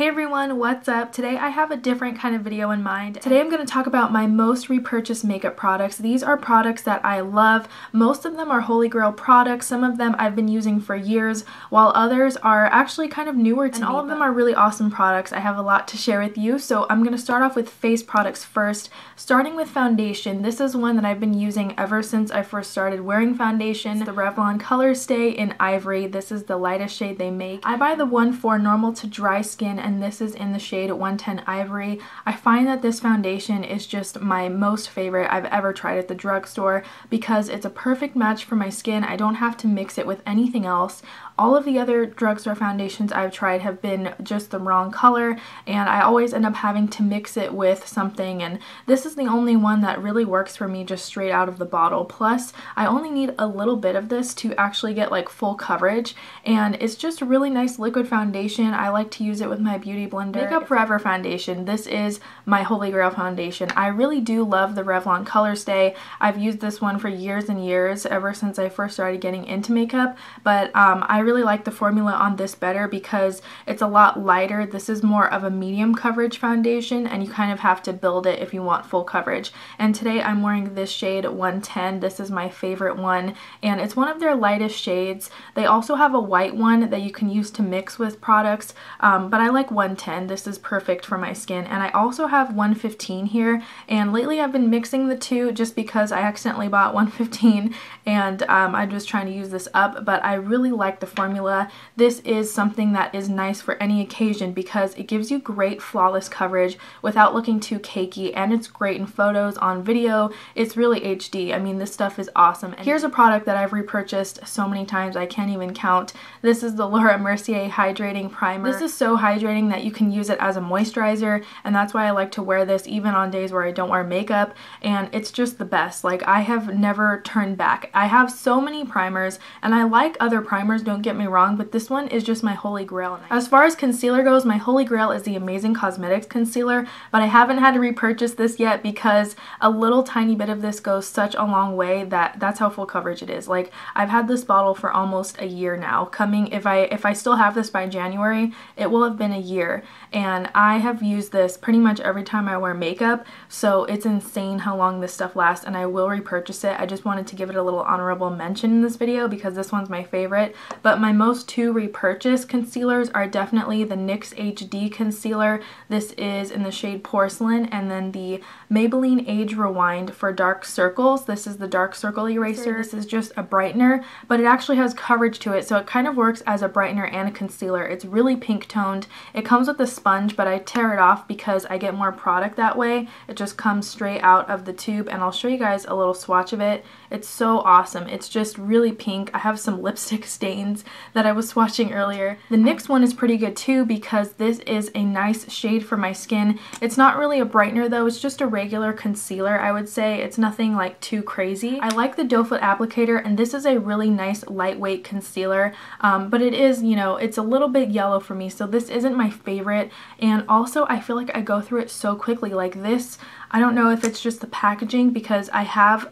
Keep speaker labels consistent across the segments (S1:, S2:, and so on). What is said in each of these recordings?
S1: Hey everyone, what's up? Today I have a different kind of video in mind. Today I'm going to talk about my most repurchased makeup products. These are products that I love. Most of them are Holy Grail products. Some of them I've been using for years, while others are actually kind of newer to me. And all of them are really awesome products. I have a lot to share with you, so I'm going to start off with face products first. Starting with foundation, this is one that I've been using ever since I first started wearing foundation. It's the Revlon Color Stay in Ivory. This is the lightest shade they make. I buy the one for normal to dry skin, and this is in the shade 110 Ivory. I find that this foundation is just my most favorite I've ever tried at the drugstore because it's a perfect match for my skin. I don't have to mix it with anything else. All of the other drugstore foundations I've tried have been just the wrong color, and I always end up having to mix it with something, and this is the only one that really works for me just straight out of the bottle. Plus, I only need a little bit of this to actually get like full coverage, and it's just a really nice liquid foundation. I like to use it with my beauty blender. Makeup Forever foundation. This is my Holy Grail foundation. I really do love the Revlon Color Stay. I've used this one for years and years, ever since I first started getting into makeup, but I really like the formula on this better because it's a lot lighter. This is more of a medium coverage foundation, and you kind of have to build it if you want full coverage. And today I'm wearing this shade 110. This is my favorite one, and it's one of their lightest shades. They also have a white one that you can use to mix with products, but I like 110. This is perfect for my skin. And I also have 115 here, and lately I've been mixing the two just because I accidentally bought 115 and I'm just trying to use this up, but I really like the formula. This is something that is nice for any occasion because it gives you great flawless coverage without looking too cakey, and it's great in photos, on video. It's really HD. I mean, this stuff is awesome. And here's a product that I've repurchased so many times I can't even count. This is the Laura Mercier Hydrating Primer. This is so hydrating that you can use it as a moisturizer, and that's why I like to wear this even on days where I don't wear makeup, and it's just the best. Like, I have never turned back. I have so many primers, and I like other primers, don't get me wrong, but this one is just my Holy Grail. As far as concealer goes, my Holy Grail is the Amazing Cosmetics concealer, but I haven't had to repurchase this yet because a little tiny bit of this goes such a long way that that's how full coverage it is. Like, I've had this bottle for almost a year now. If I still have this by January, it will have been a year, and I have used this pretty much every time I wear makeup, so it's insane how long this stuff lasts, and I will repurchase it. I just wanted to give it a little honorable mention in this video because this one's my favorite. But my most two repurchased concealers are definitely the NYX HD concealer. This is in the shade Porcelain, and then the Maybelline Age Rewind for dark circles. This is the dark circle eraser. This is just a brightener, but it actually has coverage to it, so it kind of works as a brightener and a concealer. It's really pink toned. It comes with a sponge, but I tear it off because I get more product that way. It just comes straight out of the tube, and I'll show you guys a little swatch of it. It's so awesome. It's just really pink. I have some lipstick stains that I was swatching earlier. The NYX one is pretty good too because this is a nice shade for my skin. It's not really a brightener though. It's just a regular concealer, I would say. It's nothing like too crazy. I like the doe foot applicator, and this is a really nice lightweight concealer, but it is, you know, it's a little bit yellow for me, so this isn't my favorite. And also I feel like I go through it so quickly. Like this, I don't know if it's just the packaging because I have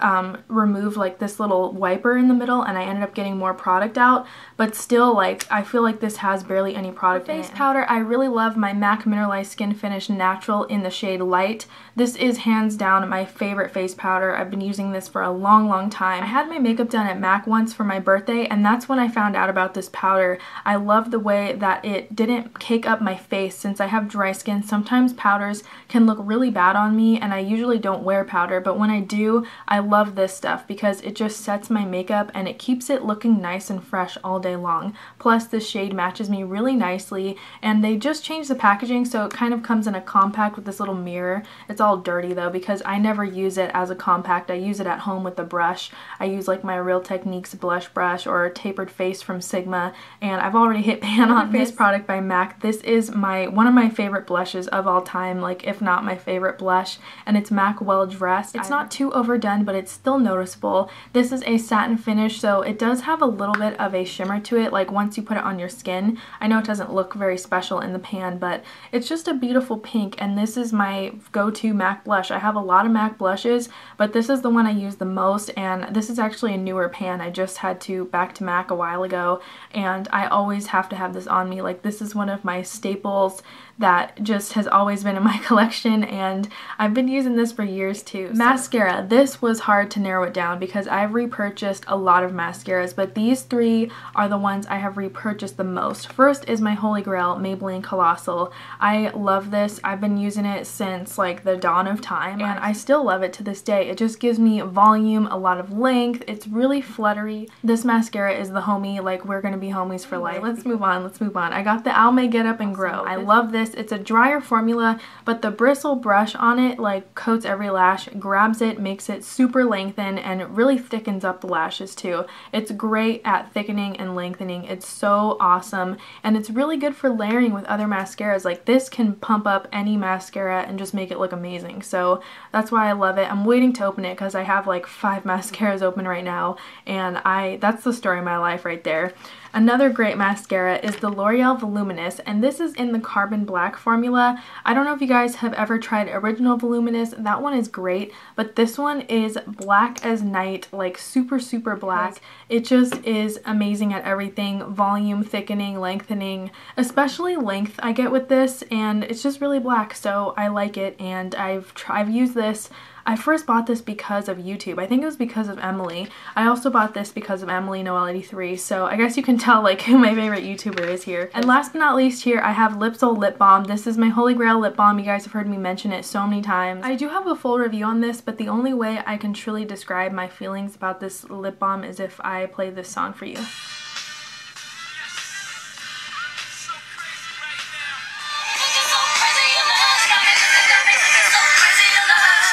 S1: removed like this little wiper in the middle, and I ended up getting more product out, but still, like, I feel like this has barely any product in it. Face powder, I really love my MAC Mineralized Skin Finish Natural in the shade Light. This is hands down my favorite face powder. I've been using this for a long time. I had my makeup done at MAC once for my birthday, and that's when I found out about this powder. I love the way that it didn't cake up my face. Since I have dry skin, sometimes powders can look really bad on me, and I usually don't wear powder, but when I do, I love this stuff because it just sets my makeup and it keeps it looking nice and fresh all day long. Plus, this shade matches me really nicely, and they just changed the packaging, so it kind of comes in a compact with this little mirror. It's all dirty though because I never use it as a compact. I use it at home with a brush. I use like my Real Techniques blush brush or Tapered Face from Sigma, and I've already hit pan on face product by MAC. This is one of my favorite blushes of all time, like if not my favorite blush, and it's MAC Well Dressed. It's not too overdone, but it's still noticeable. This is a satin finish, so it does have a little bit of a shimmer to it, like once you put it on your skin. I know it doesn't look very special in the pan, but it's just a beautiful pink, and this is my go-to MAC blush. I have a lot of MAC blushes, but this is the one I use the most, and this is actually a newer pan. I just had to back to MAC a while ago, and I always have to have this on me. Like, this is one of my staples. that just has always been in my collection, and I've been using this for years too. Mascara. This was hard to narrow it down because I've repurchased a lot of mascaras, but these three are the ones I have repurchased the most. First is my holy grail, Maybelline Colossal. I love this. I've been using it since like the dawn of time, and I still love it to this day. It just gives me volume, a lot of length. It's really fluttery. This mascara is the homie, like we're gonna be homies for life. Let's move on. I got the Almay Get Up and Grow. I love this. It's a drier formula, but the bristle brush on it like coats every lash, grabs it, makes it super lengthened, and it really thickens up the lashes too. It's great at thickening and lengthening. It's so awesome, and it's really good for layering with other mascaras. Like this can pump up any mascara and just make it look amazing. So that's why I love it. I'm waiting to open it because I have like 5 mascaras open right now, and that's the story of my life right there. Another great mascara is the L'Oreal Voluminous, and this is in the Carbon Black formula. I don't know if you guys have ever tried Original Voluminous. That one is great, but this one is black as night, like super, super black. It just is amazing at everything. Volume, thickening, lengthening, especially length I get with this, and it's just really black, so I like it, and I've used this. I first bought this because of YouTube. I think it was because of Emily. I also bought this because of Emily Noel83, so I guess you can tell like who my favorite YouTuber is here. And last but not least here, I have Lipsol Lip Balm. This is my holy grail lip balm. You guys have heard me mention it so many times. I do have a full review on this, but the only way I can truly describe my feelings about this lip balm is if I play this song for you.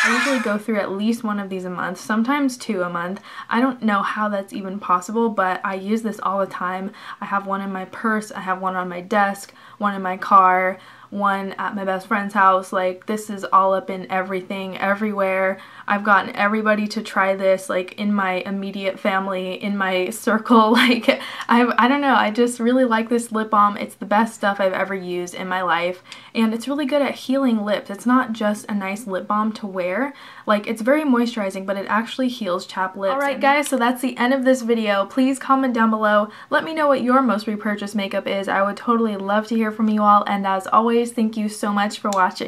S1: I usually go through at least one of these a month, sometimes 2 a month. I don't know how that's even possible, but I use this all the time. I have one in my purse, I have one on my desk, one in my car, one at my best friend's house. Like this is all up in everything, everywhere. I've gotten everybody to try this, like in my immediate family, in my circle. Like I don't know, I just really like this lip balm. It's the best stuff I've ever used in my life, and it's really good at healing lips. It's not just a nice lip balm to wear. Like it's very moisturizing, but it actually heals chapped lips. Alright guys, so that's the end of this video. Please comment down below. Let me know what your most repurchased makeup is. I would totally love to hear from you all, and as always, thank you so much for watching.